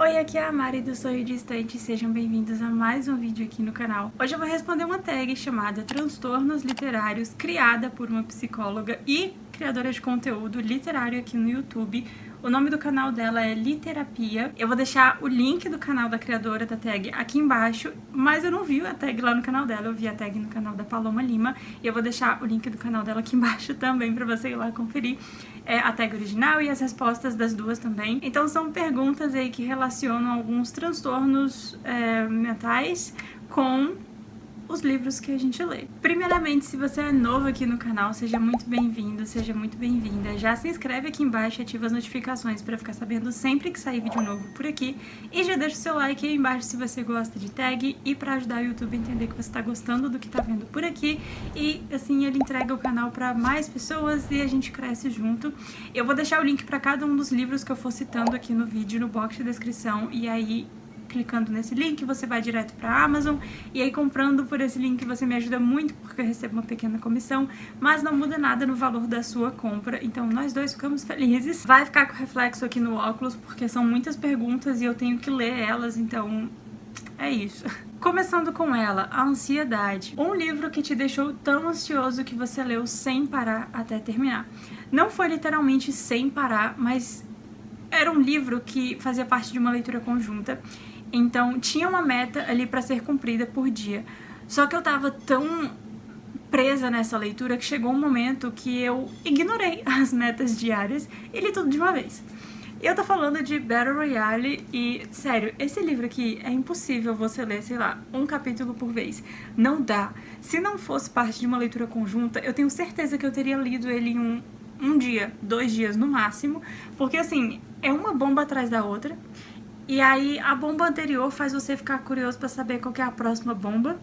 Oi, aqui é a Mari do Sonho Distante, sejam bem-vindos a mais um vídeo aqui no canal. Hoje eu vou responder uma tag chamada Transtornos Literários, criada por uma psicóloga e criadora de conteúdo literário aqui no YouTube. O nome do canal dela é Literapia. Eu vou deixar o link do canal da criadora da tag aqui embaixo, mas eu não vi a tag lá no canal dela, eu vi a tag no canal da Paloma Lima, e eu vou deixar o link do canal dela aqui embaixo também pra você ir lá conferir a tag original e as respostas das duas também. Então são perguntas aí que relacionam alguns transtornos mentais com os livros que a gente lê. Primeiramente, se você é novo aqui no canal, seja muito bem-vindo, seja muito bem-vinda. Já se inscreve aqui embaixo e ativa as notificações para ficar sabendo sempre que sair vídeo novo por aqui. E já deixa o seu like aí embaixo se você gosta de tag e para ajudar o YouTube a entender que você está gostando do que tá vendo por aqui. E assim ele entrega o canal para mais pessoas e a gente cresce junto. Eu vou deixar o link para cada um dos livros que eu for citando aqui no vídeo, no box de descrição, e aí clicando nesse link, você vai direto para a Amazon, e aí comprando por esse link você me ajuda muito, porque eu recebo uma pequena comissão, mas não muda nada no valor da sua compra, então nós dois ficamos felizes. Vai ficar com reflexo aqui no óculos, porque são muitas perguntas e eu tenho que ler elas, então é isso. Começando com ela, A Ansiedade. Um livro que te deixou tão ansioso que você leu sem parar até terminar. Não foi literalmente sem parar, mas era um livro que fazia parte de uma leitura conjunta. Então, tinha uma meta ali para ser cumprida por dia. Só que eu tava tão presa nessa leitura que chegou um momento que eu ignorei as metas diárias e li tudo de uma vez. Eu tô falando de Battle Royale e, sério, esse livro aqui é impossível você ler, sei lá, um capítulo por vez. Não dá. Se não fosse parte de uma leitura conjunta, eu tenho certeza que eu teria lido ele em um dia, 2 dias no máximo, porque assim, é uma bomba atrás da outra. E aí a bomba anterior faz você ficar curioso pra saber qual que é a próxima bomba.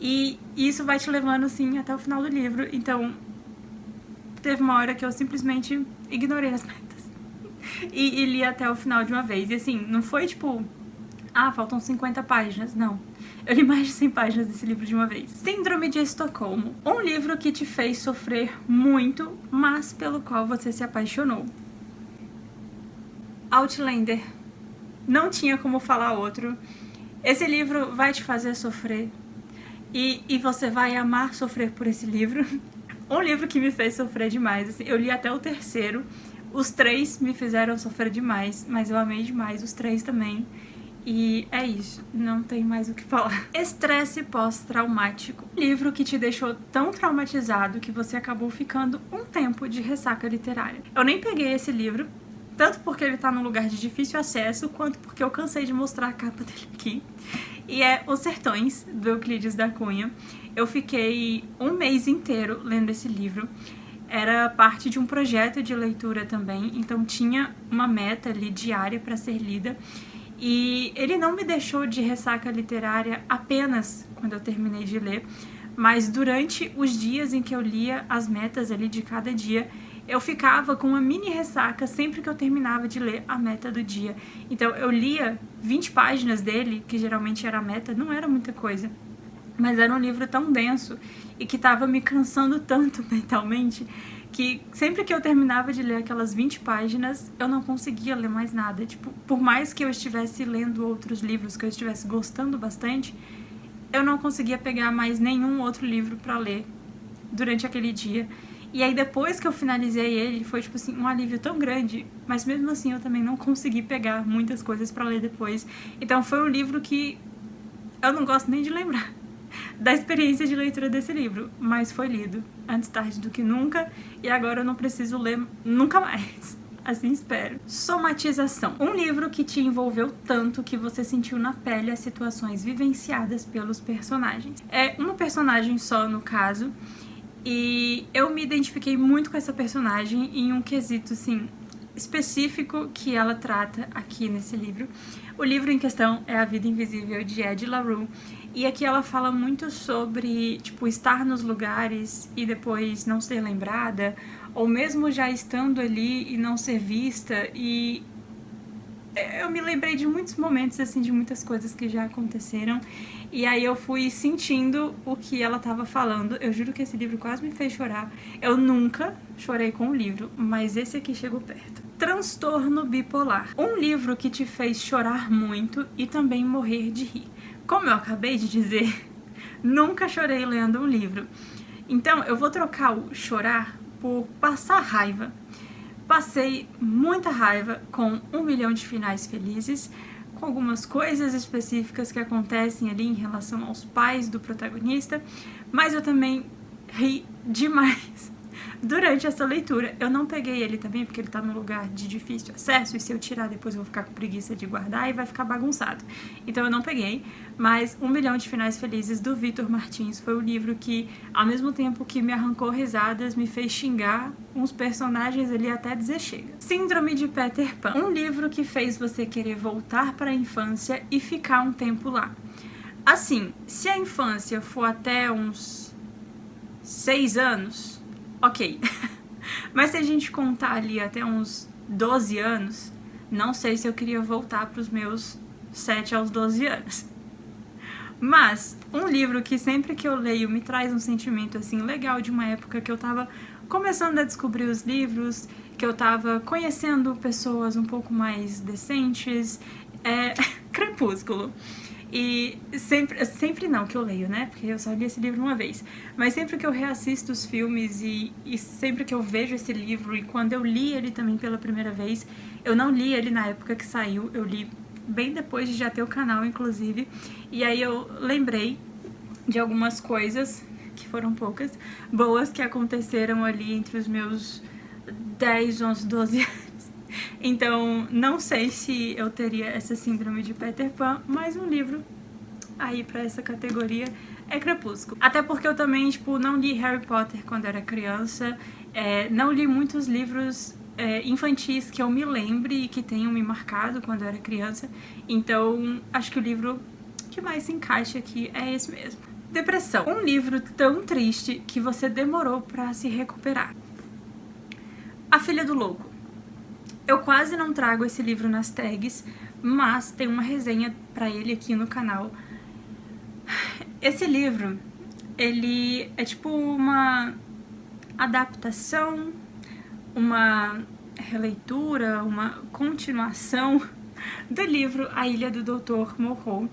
E isso vai te levando, assim, até o final do livro. Então, teve uma hora que eu simplesmente ignorei as metas. E li até o final de uma vez. E assim, não foi tipo, faltam 50 páginas. Não. Eu li mais de 100 páginas desse livro de uma vez. Síndrome de Estocolmo. Um livro que te fez sofrer muito, mas pelo qual você se apaixonou. Outlander. Não tinha como falar outro. Esse livro vai te fazer sofrer. E você vai amar sofrer por esse livro. Um livro que me fez sofrer demais. Assim, eu li até o 3º. Os 3 me fizeram sofrer demais, mas eu amei demais os 3 também. E é isso, não tem mais o que falar. Estresse pós-traumático. Livro que te deixou tão traumatizado que você acabou ficando um tempo de ressaca literária. Eu nem peguei esse livro, tanto porque ele tá num lugar de difícil acesso, quanto porque eu cansei de mostrar a capa dele aqui. E é Os Sertões, do Euclides da Cunha. Eu fiquei um mês inteiro lendo esse livro. Era parte de um projeto de leitura também, então tinha uma meta ali diária para ser lida. E ele não me deixou de ressaca literária apenas quando eu terminei de ler, mas durante os dias em que eu lia as metas ali de cada dia, eu ficava com uma mini ressaca sempre que eu terminava de ler a meta do dia. Então eu lia 20 páginas dele, que geralmente era a meta, não era muita coisa, mas era um livro tão denso e que estava me cansando tanto mentalmente que sempre que eu terminava de ler aquelas 20 páginas, eu não conseguia ler mais nada. Tipo, por mais que eu estivesse lendo outros livros, que eu estivesse gostando bastante, eu não conseguia pegar mais nenhum outro livro pra ler durante aquele dia. E aí depois que eu finalizei ele, foi tipo assim, um alívio tão grande, mas mesmo assim eu também não consegui pegar muitas coisas pra ler depois. Então foi um livro que eu não gosto nem de lembrar da experiência de leitura desse livro, mas foi lido antes tarde do que nunca, e agora eu não preciso ler nunca mais. Assim espero. Somatização. Um livro que te envolveu tanto que você sentiu na pele as situações vivenciadas pelos personagens. É uma personagem só no caso, e eu me identifiquei muito com essa personagem em um quesito, assim, específico que ela trata aqui nesse livro. O livro em questão é A Vida Invisível, de Ed La Rue, e aqui ela fala muito sobre, tipo, estar nos lugares e depois não ser lembrada, ou mesmo já estando ali e não ser vista, e eu me lembrei de muitos momentos, assim, de muitas coisas que já aconteceram, e aí eu fui sentindo o que ela tava falando. Eu juro que esse livro quase me fez chorar. Eu nunca chorei com o livro, mas esse aqui chegou perto. Transtorno bipolar. Um livro que te fez chorar muito e também morrer de rir. Como eu acabei de dizer, nunca chorei lendo um livro. Então eu vou trocar o chorar por passar raiva. Passei muita raiva com 1 milhão de finais felizes, com algumas coisas específicas que acontecem ali em relação aos pais do protagonista, mas eu também ri demais durante essa leitura. Eu não peguei ele também porque ele tá num lugar de difícil acesso e se eu tirar depois eu vou ficar com preguiça de guardar e vai ficar bagunçado. Então eu não peguei, mas 1 milhão de finais felizes do Victor Martins foi o livro que, ao mesmo tempo que me arrancou risadas, me fez xingar uns personagens ali até dizer chega. Síndrome de Peter Pan. Um livro que fez você querer voltar para a infância e ficar um tempo lá. Assim, se a infância for até uns 6 anos, ok. Mas se a gente contar ali até uns 12 anos, não sei se eu queria voltar para os meus 7 aos 12 anos. Mas um livro que sempre que eu leio me traz um sentimento assim legal de uma época que eu tava começando a descobrir os livros, que eu tava conhecendo pessoas um pouco mais decentes, é Crepúsculo. E sempre não que eu leio, né? Porque eu só li esse livro uma vez. Mas sempre que eu reassisto os filmes e sempre que eu vejo esse livro, e quando eu li ele também pela primeira vez, eu não li ele na época que saiu, eu li bem depois de já ter o canal, inclusive. E aí eu lembrei de algumas coisas, que foram poucas, boas que aconteceram ali entre os meus 10, 11, 12 anos. Então, não sei se eu teria essa síndrome de Peter Pan, mas um livro aí pra essa categoria é Crepúsculo. Até porque eu também, tipo, não li Harry Potter quando era criança, não li muitos livros infantis que eu me lembre e que tenham me marcado quando eu era criança. Então, acho que o livro que mais se encaixa aqui é esse mesmo. Depressão. Um livro tão triste que você demorou pra se recuperar. A Filha do Louco. Eu quase não trago esse livro nas tags, mas tem uma resenha pra ele aqui no canal. Esse livro, ele é tipo uma adaptação, uma releitura, uma continuação do livro A Ilha do Dr. Moreau,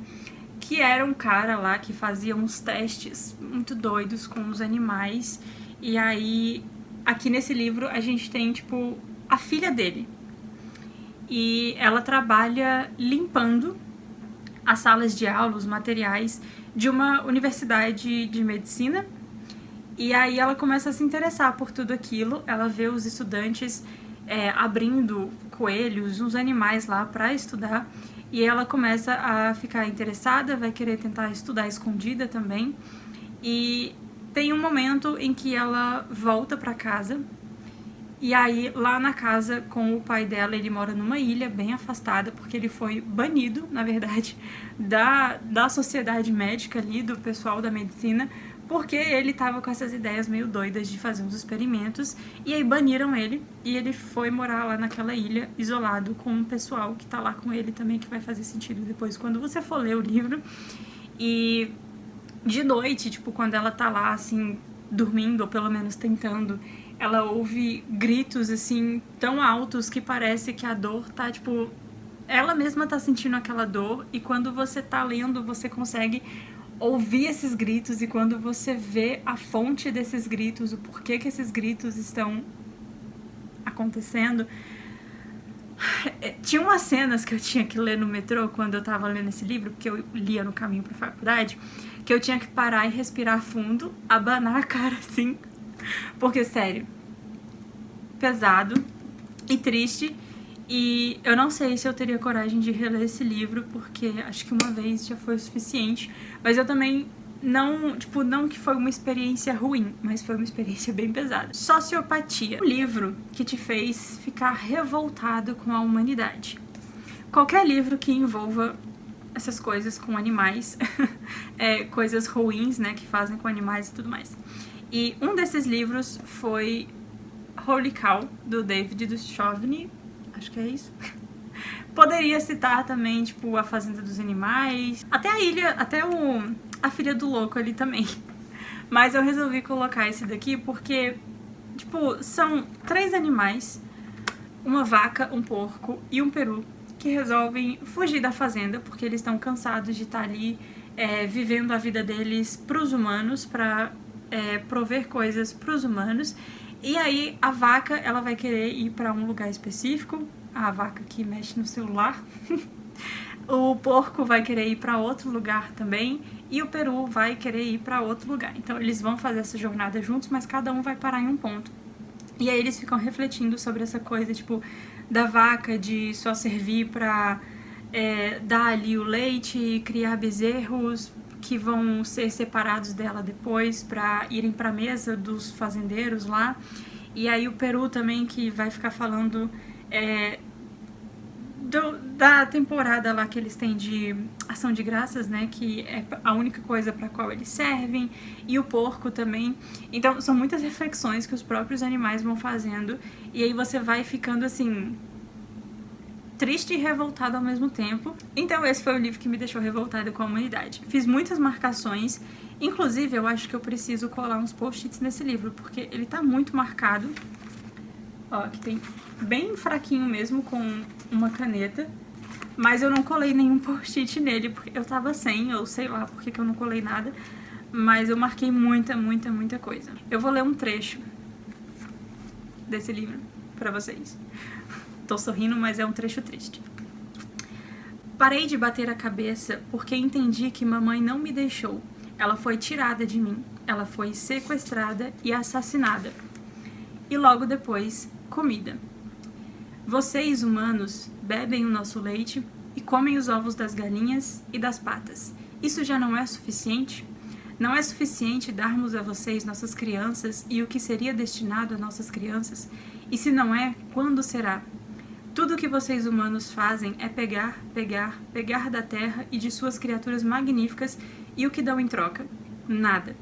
que era um cara lá que fazia uns testes muito doidos com os animais. E aí, aqui nesse livro, a gente tem, tipo, a filha dele. E ela trabalha limpando as salas de aula, os materiais de uma universidade de medicina. E aí ela começa a se interessar por tudo aquilo. Ela vê os estudantes abrindo coelhos, uns animais lá para estudar. E ela começa a ficar interessada, vai querer tentar estudar escondida também. E tem um momento em que ela volta para casa. E aí, lá na casa com o pai dela, ele mora numa ilha bem afastada, porque ele foi banido, na verdade, da sociedade médica ali, do pessoal da medicina, porque ele tava com essas ideias meio doidas de fazer uns experimentos, e aí baniram ele, e ele foi morar lá naquela ilha, isolado, com um pessoal que tá lá com ele também, que vai fazer sentido depois quando você for ler o livro. E de noite, tipo, quando ela tá lá, assim, dormindo, ou pelo menos tentando, ela ouve gritos, assim, tão altos que parece que a dor tá, tipo... Ela mesma tá sentindo aquela dor, e quando você tá lendo, você consegue ouvir esses gritos, e quando você vê a fonte desses gritos, o porquê que esses gritos estão acontecendo... Tinha umas cenas que eu tinha que ler no metrô quando eu tava lendo esse livro, porque eu lia no caminho pra faculdade, que eu tinha que parar e respirar fundo, abanar a cara, assim... Porque, sério, pesado e triste, e eu não sei se eu teria coragem de reler esse livro, porque acho que uma vez já foi o suficiente, mas eu também não que foi uma experiência ruim, mas foi uma experiência bem pesada. Sociopatia, um livro que te fez ficar revoltado com a humanidade. Qualquer livro que envolva essas coisas com animais, coisas ruins, né, que fazem com animais e tudo mais. E um desses livros foi Holy Cow, do David Duchovny, acho que é isso. Poderia citar também, tipo, A Fazenda dos Animais, até a ilha, até A Filha do Louco ali também. Mas eu resolvi colocar esse daqui porque, tipo, são 3 animais, uma vaca, um porco e um peru que resolvem fugir da fazenda porque eles estão cansados de estar ali vivendo a vida deles para os humanos, para prover coisas para os humanos. E aí a vaca, ela vai querer ir para um lugar específico, a vaca que mexe no celular. O porco vai querer ir para outro lugar também e o peru vai querer ir para outro lugar. Então eles vão fazer essa jornada juntos, mas cada um vai parar em um ponto. E aí eles ficam refletindo sobre essa coisa, tipo, da vaca de só servir para dar ali o leite e criar bezerros que vão ser separados dela depois para irem para a mesa dos fazendeiros lá. E aí o peru também, que vai ficar falando da temporada lá que eles têm de ação de graças, né, que é a única coisa para qual eles servem, e o porco também. Então são muitas reflexões que os próprios animais vão fazendo, e aí você vai ficando assim, triste e revoltado ao mesmo tempo. Então esse foi o livro que me deixou revoltada com a humanidade. Fiz muitas marcações, inclusive eu acho que eu preciso colar uns post-its nesse livro, porque ele tá muito marcado. Ó, aqui tem bem fraquinho mesmo, com uma caneta, mas eu não colei nenhum post-it nele, porque eu tava sem, ou sei lá porque que eu não colei nada, mas eu marquei muita coisa. Eu vou ler um trecho desse livro pra vocês. Tô sorrindo, mas é um trecho triste. Parei de bater a cabeça porque entendi que mamãe não me deixou. Ela foi tirada de mim, ela foi sequestrada e assassinada. E logo depois, comida. Vocês, humanos, bebem o nosso leite e comem os ovos das galinhas e das patas. Isso já não é suficiente? Não é suficiente darmos a vocês nossas crianças e o que seria destinado a nossas crianças? E se não é, quando será? Tudo o que vocês humanos fazem é pegar da terra e de suas criaturas magníficas, e o que dão em troca? Nada.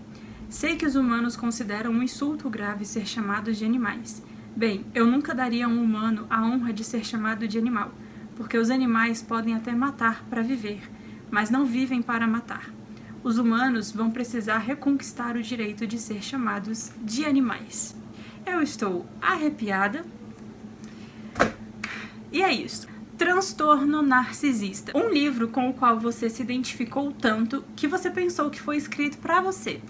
Sei que os humanos consideram um insulto grave ser chamados de animais. Bem, eu nunca daria a um humano a honra de ser chamado de animal, porque os animais podem até matar para viver, mas não vivem para matar. Os humanos vão precisar reconquistar o direito de ser chamados de animais. Eu estou arrepiada. E é isso. Transtorno Narcisista. Um livro com o qual você se identificou tanto que você pensou que foi escrito para você.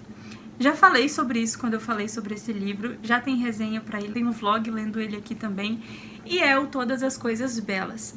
Já falei sobre isso quando eu falei sobre esse livro, já tem resenha pra ele, tem um vlog lendo ele aqui também, e é o Todas as Coisas Belas.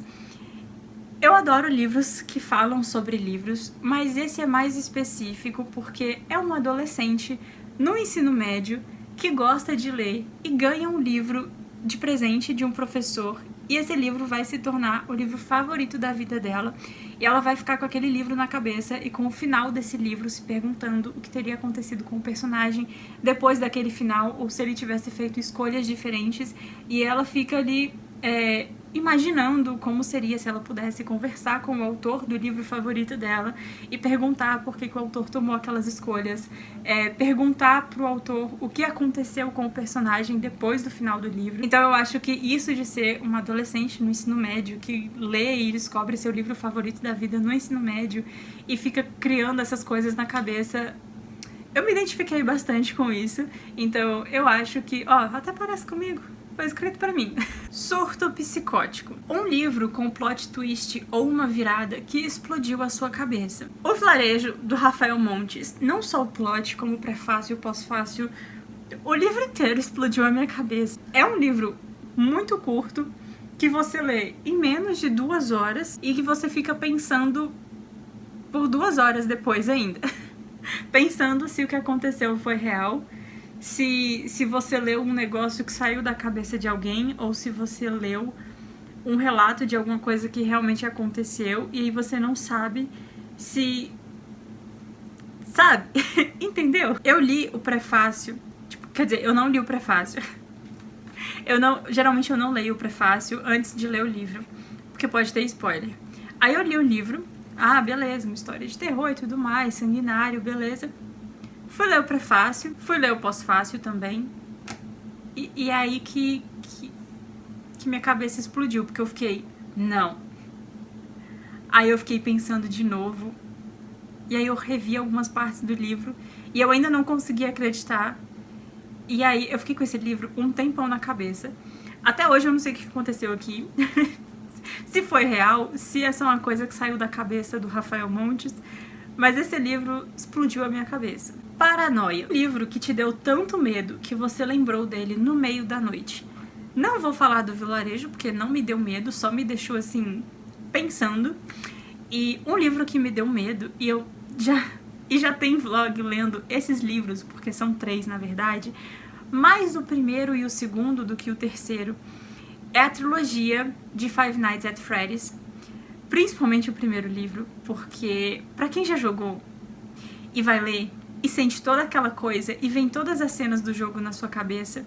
Eu adoro livros que falam sobre livros, mas esse é mais específico porque é um adolescente no ensino médio que gosta de ler e ganha um livro de presente de um professor, e esse livro vai se tornar o livro favorito da vida dela, e ela vai ficar com aquele livro na cabeça e com o final desse livro se perguntando o que teria acontecido com o personagem depois daquele final, ou se ele tivesse feito escolhas diferentes, e ela fica ali imaginando como seria se ela pudesse conversar com o autor do livro favorito dela e perguntar por que o autor tomou aquelas escolhas, perguntar pro autor o que aconteceu com o personagem depois do final do livro. Então eu acho que isso de ser uma adolescente no ensino médio que lê e descobre seu livro favorito da vida no ensino médio e fica criando essas coisas na cabeça, eu me identifiquei bastante com isso. Então eu acho que, até parece comigo. Foi escrito pra mim. Surto Psicótico. Um livro com plot twist ou uma virada que explodiu a sua cabeça. O Vilarejo, do Rafael Montes. Não só o plot, como o prefácio e o pós-fácio. O livro inteiro explodiu a minha cabeça. É um livro muito curto, que você lê em menos de 2 horas e que você fica pensando por 2 horas depois ainda. Pensando se o que aconteceu foi real, se você leu um negócio que saiu da cabeça de alguém, ou se você leu um relato de alguma coisa que realmente aconteceu e aí você não sabe se... Sabe? Entendeu? Eu li o prefácio, quer dizer, eu não li o prefácio. Geralmente eu não leio o prefácio antes de ler o livro, porque pode ter spoiler. Aí eu li o livro, beleza, uma história de terror e tudo mais, sanguinário, beleza. Fui ler o prefácio, fui ler o pós-fácio também, e aí que minha cabeça explodiu, porque eu fiquei, não. Aí eu fiquei pensando de novo, e aí eu revi algumas partes do livro, e eu ainda não conseguia acreditar, e aí eu fiquei com esse livro um tempão na cabeça, Até hoje eu não sei o que aconteceu aqui. Se foi real, se essa é uma coisa que saiu da cabeça do Rafael Montes, mas esse livro explodiu a minha cabeça. Paranoia. Um livro que te deu tanto medo que você lembrou dele no meio da noite. Não vou falar do Vilarejo, porque não me deu medo, só me deixou assim, pensando. E um livro que me deu medo, e eu já tem vlog lendo esses livros, porque são 3 na verdade, mais o primeiro e o segundo do que o terceiro, é a trilogia de Five Nights at Freddy's, principalmente o primeiro livro, porque pra quem já jogou e vai ler e sente toda aquela coisa e vem todas as cenas do jogo na sua cabeça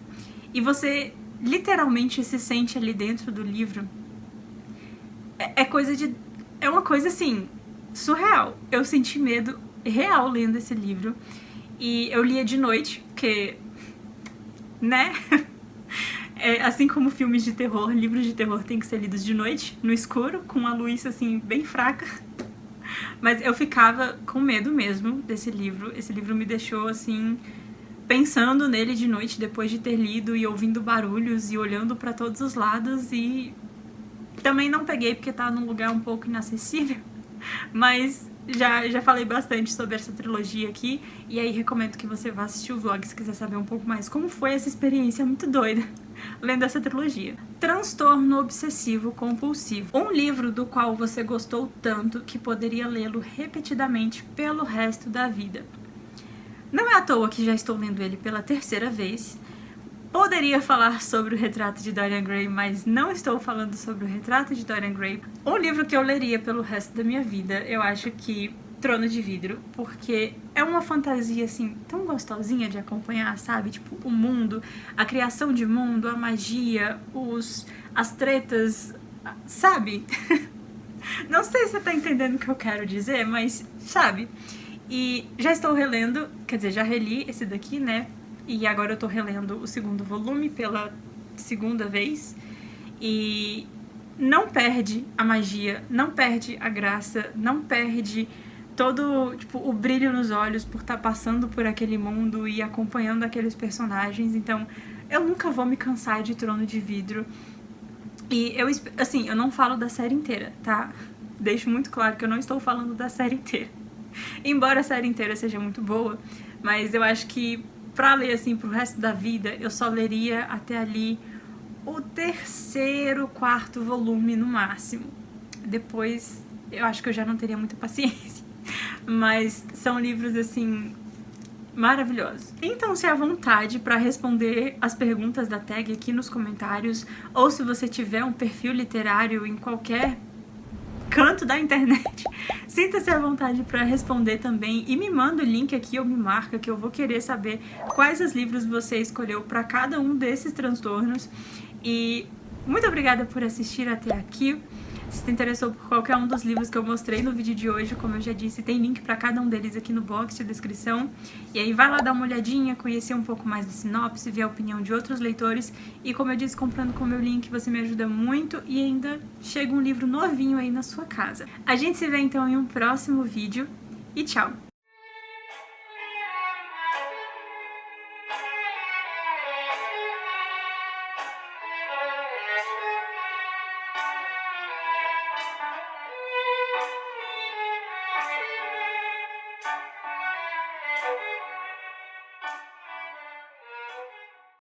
e você literalmente se sente ali dentro do livro, é uma coisa assim, surreal. Eu senti medo real lendo esse livro e eu lia de noite, porque, né? Assim como filmes de terror, livros de terror tem que ser lidos de noite, no escuro, com a luz assim bem fraca. Mas eu ficava com medo mesmo desse livro. Esse livro me deixou assim pensando nele de noite depois de ter lido e ouvindo barulhos e olhando pra todos os lados, e também não peguei porque tá num lugar um pouco inacessível, mas já falei bastante sobre essa trilogia aqui, e aí recomendo que você vá assistir o vlog se quiser saber um pouco mais como foi essa experiência muito doida lendo essa trilogia. Transtorno obsessivo compulsivo. Um livro do qual você gostou tanto que poderia lê-lo repetidamente pelo resto da vida. Não é à toa que já estou lendo ele pela 3ª vez. Poderia falar sobre o Retrato de Dorian Gray, mas não estou falando sobre o Retrato de Dorian Gray. Um livro que eu leria pelo resto da minha vida, eu acho que Trono de Vidro, porque é uma fantasia, assim, tão gostosinha de acompanhar, sabe? Tipo, o mundo, a criação de mundo, a magia, as tretas, sabe? Não sei se você tá entendendo o que eu quero dizer, mas, sabe? E já estou relendo, quer dizer, já reli esse daqui, né? E agora eu tô relendo o 2º volume pela 2ª vez. E não perde a magia, não perde a graça, não perde todo, tipo, o brilho nos olhos por estar passando por aquele mundo e acompanhando aqueles personagens. Então, eu nunca vou me cansar de Trono de Vidro. E eu não falo da série inteira, tá? Deixo muito claro que eu não estou falando da série inteira. Embora a série inteira seja muito boa, mas eu acho que pra ler assim pro resto da vida, eu só leria até ali o 3º, 4º volume no máximo. Depois eu acho que eu já não teria muita paciência. Mas são livros assim maravilhosos. Sintam-se à vontade para responder as perguntas da tag aqui nos comentários, ou se você tiver um perfil literário em qualquer canto da internet, sinta-se à vontade para responder também e me manda o link aqui ou me marca, que eu vou querer saber quais os livros você escolheu para cada um desses transtornos. E muito obrigada por assistir até aqui. Se te interessou por qualquer um dos livros que eu mostrei no vídeo de hoje, como eu já disse, tem link para cada um deles aqui no box de descrição. E aí vai lá dar uma olhadinha, conhecer um pouco mais da sinopse, ver a opinião de outros leitores. E como eu disse, comprando com o meu link você me ajuda muito e ainda chega um livro novinho aí na sua casa. A gente se vê então em um próximo vídeo e tchau!